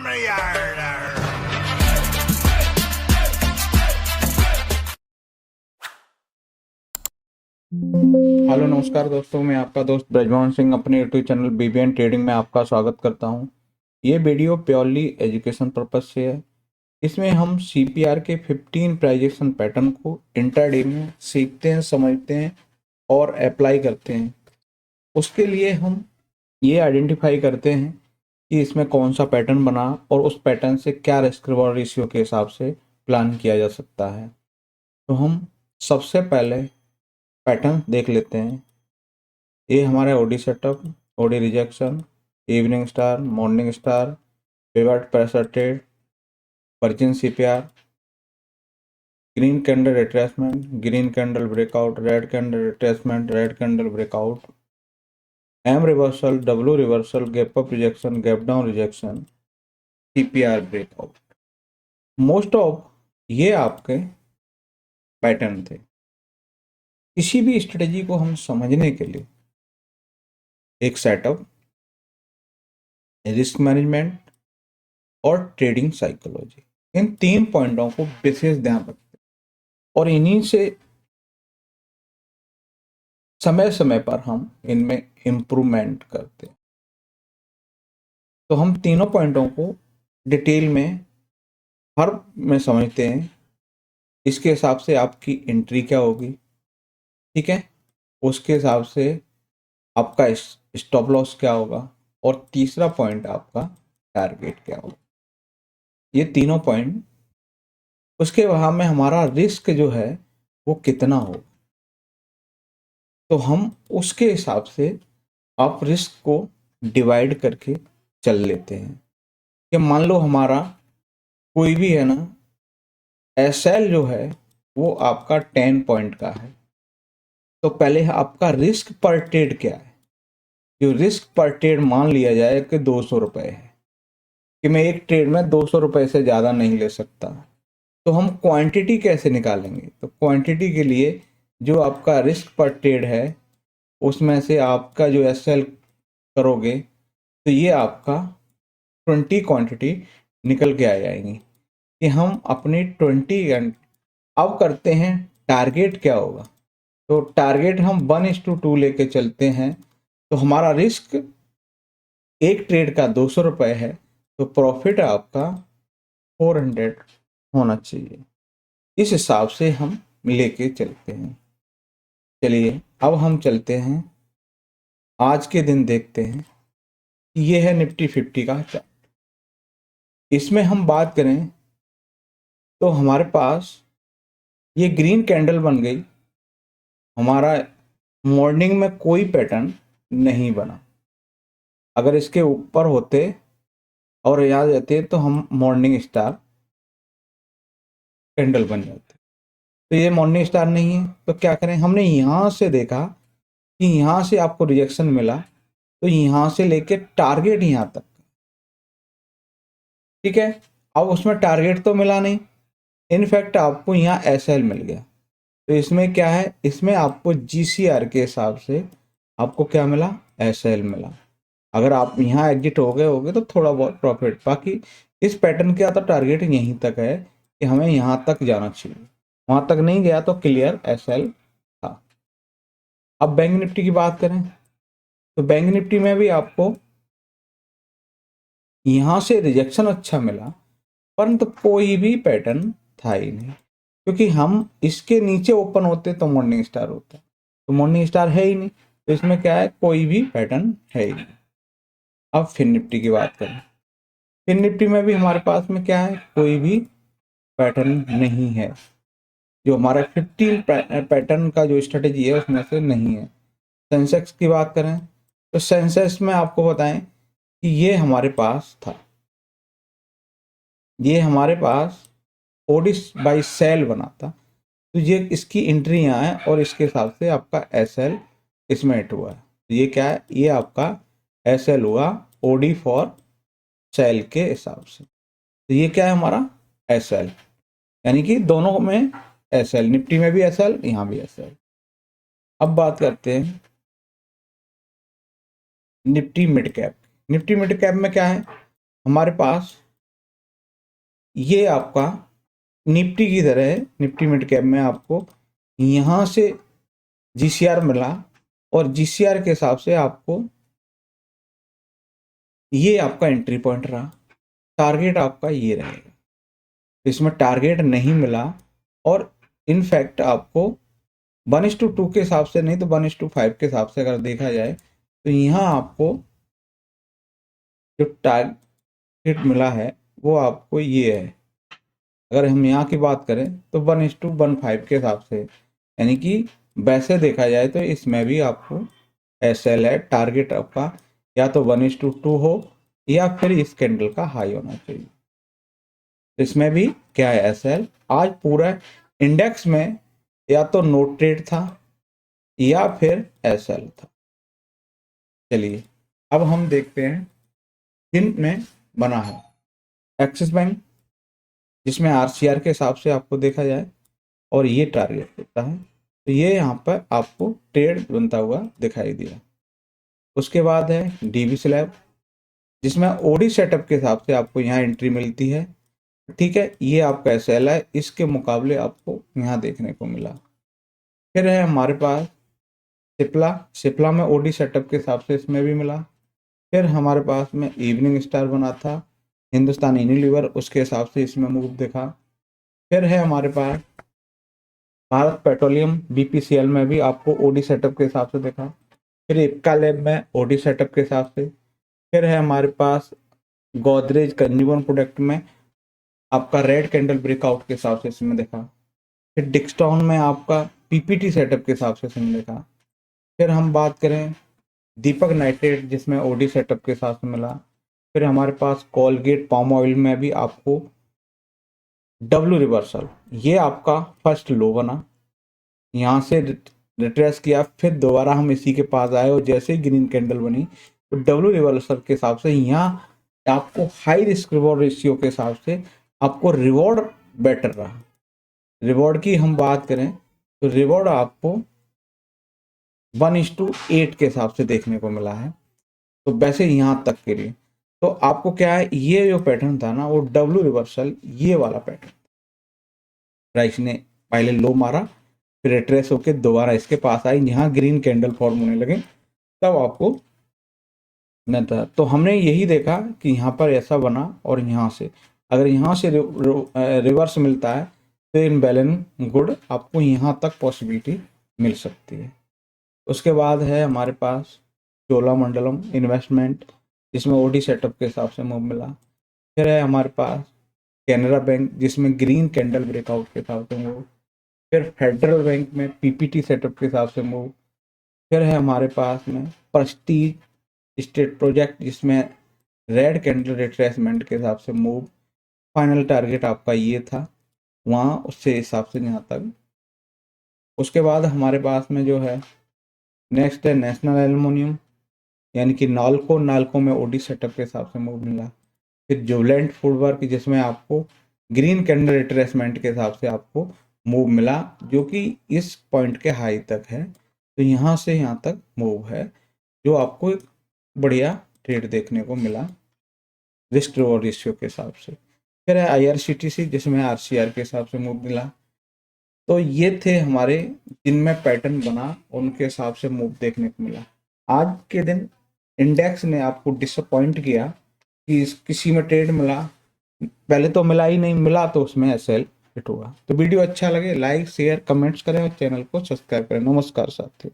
Hello नमस्कार दोस्तों, मैं आपका दोस्त ब्रजमोहन सिंह अपने यूट्यूब चैनल बीबीएन ट्रेडिंग में आपका स्वागत करता हूं। ये वीडियो प्योरली एजुकेशन पर्पज से है। इसमें हम सीपीआर के 15 प्राइजेक्शन पैटर्न को इंट्राडे में सीखते हैं, समझते हैं और अप्लाई करते हैं। उसके लिए हम ये आइडेंटिफाई करते हैं कि इसमें कौन सा पैटर्न बना और उस पैटर्न से क्या रिस्क रिवॉर्ड रेशियो के हिसाब से प्लान किया जा सकता है। तो हम सबसे पहले पैटर्न देख लेते हैं। ये हमारा OD setup, OD rejection, evening star, morning star, pivot pressure trade, virgin CPR, green candle retracement, green candle breakout, red candle retracement, red candle breakout, M reversal, W reversal, gap up rejection, gap down rejection, CPR breakout. Most of ये आपके pattern थे। किसी भी strategy को हम समझने के लिए एक सेटअप, रिस्क मैनेजमेंट और ट्रेडिंग साइकोलॉजी, इन 3 पॉइंटों को विशेष ध्यान रखते हैं और इन्हीं से समय समय पर हम इनमें इम्प्रूवमेंट करते हैं। तो हम तीनों पॉइंटों को डिटेल में हर में समझते हैं। इसके हिसाब से आपकी एंट्री क्या होगी, ठीक है, उसके हिसाब से आपका स्टॉप लॉस क्या होगा और तीसरा पॉइंट आपका टारगेट क्या होगा। ये तीनों पॉइंट, उसके वहाँ में हमारा रिस्क जो है वो कितना होगा, तो हम उसके हिसाब से आप रिस्क को डिवाइड करके चल लेते हैं। कि मान लो हमारा कोई भी है ना, एसएल जो है वो आपका 10 पॉइंट का है, तो पहले आपका रिस्क पर ट्रेड क्या है। जो रिस्क पर ट्रेड मान लिया जाए कि 200 रुपये है, कि मैं एक ट्रेड में 200 रुपये से ज़्यादा नहीं ले सकता। तो हम क्वांटिटी कैसे निकालेंगे, तो क्वांटिटी के लिए जो आपका रिस्क पर ट्रेड है उसमें से आपका जो एसएल करोगे तो ये आपका 20 क्वांटिटी निकल के आ जाएंगी कि हम अपनी 20। अब करते हैं टारगेट क्या होगा। तो टारगेट हम 1:2 लेके चलते हैं। तो हमारा रिस्क एक ट्रेड का 200 रुपये है, तो प्रॉफिट आपका 400 होना चाहिए। इस हिसाब से हम लेके चलते हैं। चलिए अब हम चलते हैं, आज के दिन देखते हैं। ये है निफ्टी 50 का चार्ट। इसमें हम बात करें तो हमारे पास ये ग्रीन कैंडल बन गई। हमारा मॉर्निंग में कोई पैटर्न नहीं बना। अगर इसके ऊपर होते और याद रहते तो हम मॉर्निंग स्टार कैंडल बन जाते। तो ये मॉर्निंग स्टार नहीं है, तो क्या करें, हमने यहाँ से देखा कि यहाँ से आपको रिजेक्शन मिला, तो यहाँ से लेके टारगेट यहाँ तक, ठीक है। अब उसमें टारगेट तो मिला नहीं, इनफैक्ट आपको यहाँ एसएल मिल गया। तो इसमें क्या है, इसमें आपको जीसीआर के हिसाब से आपको क्या मिला, एसएल मिला। अगर आप यहाँ एग्जिट हो गए होगे तो थोड़ा बहुत प्रॉफिट, बाकी इस पैटर्न का तो टारगेट यहीं तक है कि हमें यहाँ तक जाना चाहिए। वहाँ तक नहीं गया तो क्लियर एसएल था। अब बैंक निफ्टी की बात करें तो बैंक निफ्टी में भी आपको यहाँ से रिजेक्शन अच्छा मिला, परंतु कोई भी पैटर्न था ही नहीं, क्योंकि हम इसके नीचे ओपन होते तो मॉर्निंग स्टार होता, तो मॉर्निंग स्टार है ही नहीं। तो इसमें क्या है, कोई भी पैटर्न है ही नहीं। अब फिर निफ्टी की बात करें, फिर निफ्टी में भी हमारे पास में क्या है, कोई भी पैटर्न नहीं है। जो हमारा 15 पैटर्न का जो स्ट्रेटेजी है उसमें से नहीं है। सेंसेक्स की बात करें तो सेंसेक्स में आपको बताएं कि ये हमारे पास था, ये हमारे पास ओडिस बाई सेल बना था। तो ये इसकी एंट्री यहाँ है और इसके हिसाब से आपका एसएल इसमें हिट हुआ है। तो ये क्या है, ये आपका एसएल हुआ ओडी फॉर सेल के हिसाब से। तो ये क्या है हमारा एसएल, यानी कि दोनों में एसएल, निफ्टी में भी एसएल, यहाँ भी एसएल। अब बात करते हैं Nifty mid cap. Nifty mid cap में क्या है, हमारे पास ये आपका निफ्टी की तरह है। निफ्टी मिड कैप में आपको यहाँ से जीसीआर मिला और जीसीआर के हिसाब से आपको ये आपका एंट्री पॉइंट रहा। टारगेट आपका ये रहेगा। इसमें टारगेट नहीं मिला और इनफैक्ट आपको 1:2 के हिसाब से नहीं तो 1:5 के हिसाब से अगर देखा जाए तो यहाँ आपको जो टारगेट मिला है वो आपको ये है। अगर हम यहाँ की बात करें तो 1:15 के हिसाब से, यानी कि वैसे देखा जाए तो इसमें भी आपको एसएल है। टारगेट आपका या तो 1:2 हो या फिर इस कैंडल का हाई होना चाहिए। इसमें भी क्या है, एसएल। आज पूरा इंडेक्स में या तो नो ट्रेड था या फिर एसएल था। चलिए अब हम देखते हैं जिन में बना है। एक्सिस बैंक जिसमें आरसीआर के हिसाब से आपको देखा जाए और ये टारगेट देता है तो ये यहाँ पर आपको ट्रेड बनता हुआ दिखाई दिया। उसके बाद है डीबी स्लैब जिसमें ओडी सेटअप के हिसाब से आपको यहाँ एंट्री मिलती है। ठीक है, ये आपका एसएल है, इसके मुकाबले आपको यहाँ देखने को मिला। फिर है हमारे पास सिप्ला में ओडी सेटअप के हिसाब से इसमें भी मिला। फिर हमारे पास में इवनिंग स्टार बना था हिंदुस्तान यूनिलीवर, उसके हिसाब से इसमें मूव देखा। फिर है हमारे पास भारत पेट्रोलियम बीपीसीएल में भी आपको ओडी सेटअप के हिसाब से देखा। फिर इक्का लैब में ओडी सेटअप के हिसाब से। फिर है हमारे पास गोदरेज कंज्यूमर प्रोडक्ट में आपका रेड कैंडल ब्रेकआउट के हिसाब से इसमें देखा। फिर डिक्सटॉन में आपका पीपीटी सेटअप के हिसाब से इसमें देखा। फिर हम बात करें दीपक नाइट्रेट जिसमें ओडी सेटअप के हिसाब से मिला। फिर हमारे पास कोलगेट पाम ऑयल में भी आपको डब्ल्यू रिवर्सल, ये आपका फर्स्ट लो बना, यहाँ से रिट्रेस किया, फिर दोबारा हम इसी के पास आए और जैसे ही ग्रीन कैंडल बनी तो डब्ल्यू रिवर्सल के हिसाब से यहाँ आपको हाई रिस्क रिवॉर्ड रेशियो के हिसाब से आपको रिवॉर्ड बेटर रहा। रिवॉर्ड की हम बात करें तो रिवॉर्ड आपको 1:8 के हिसाब से देखने को मिला है। तो वैसे यहाँ तक के लिए तो आपको क्या है, ये जो पैटर्न था ना वो डब्ल्यू रिवर्सल, ये वाला पैटर्न प्राइस ने पहले लो मारा फिर रिट्रेस होकर दोबारा इसके पास आई, यहाँ ग्रीन कैंडल फॉर्म होने लगे तब आपको न था। तो हमने यही देखा कि यहाँ पर ऐसा बना और यहाँ से अगर यहाँ से रिवर्स मिलता है तो इन बैलेंस गुड आपको यहाँ तक पॉसिबिलिटी मिल सकती है। उसके बाद है हमारे पास चोलामंडलम इन्वेस्टमेंट जिसमें ओडी सेटअप के हिसाब से मूव मिला। फिर है हमारे पास कैनरा बैंक जिसमें ग्रीन कैंडल ब्रेकआउट के हिसाब से मूव। फिर फेडरल बैंक में पीपीटी सेटअप के हिसाब से मूव। फिर है हमारे पास में प्रेस्टीज स्टेट प्रोजेक्ट जिसमें रेड कैंडल रिट्रेसमेंट के हिसाब से मूव। फाइनल टारगेट आपका ये था वहाँ, उससे हिसाब से यहाँ तक। उसके बाद हमारे पास में जो है नेक्स्ट है नेशनल एल्युमिनियम यानी कि नाल्को में ओडी सेटअप के हिसाब से मूव मिला। फिर जुबलेंट फूडवर्क जिसमें आपको ग्रीन कैंडल रिट्रेसमेंट के हिसाब से आपको मूव मिला जो कि इस पॉइंट के हाई तक है। तो यहाँ से यहाँ तक मूव है जो आपको एक बढ़िया ट्रेड देखने को मिला रिस्क रिवॉर्ड रेशियो के हिसाब से। फिर है आईआरसीटीसी जिसमें आरसीआर के हिसाब से मूव मिला। तो ये थे हमारे जिनमें पैटर्न बना उनके हिसाब से मूव देखने को मिला। आज के दिन इंडेक्स ने आपको डिसअपॉइंट किया कि किसी में ट्रेड मिला, पहले तो मिला ही नहीं, मिला तो उसमें एसएल हिट हुआ। तो वीडियो अच्छा लगे लाइक शेयर कमेंट्स करें और चैनल को सब्सक्राइब करें। नमस्कार साथियों।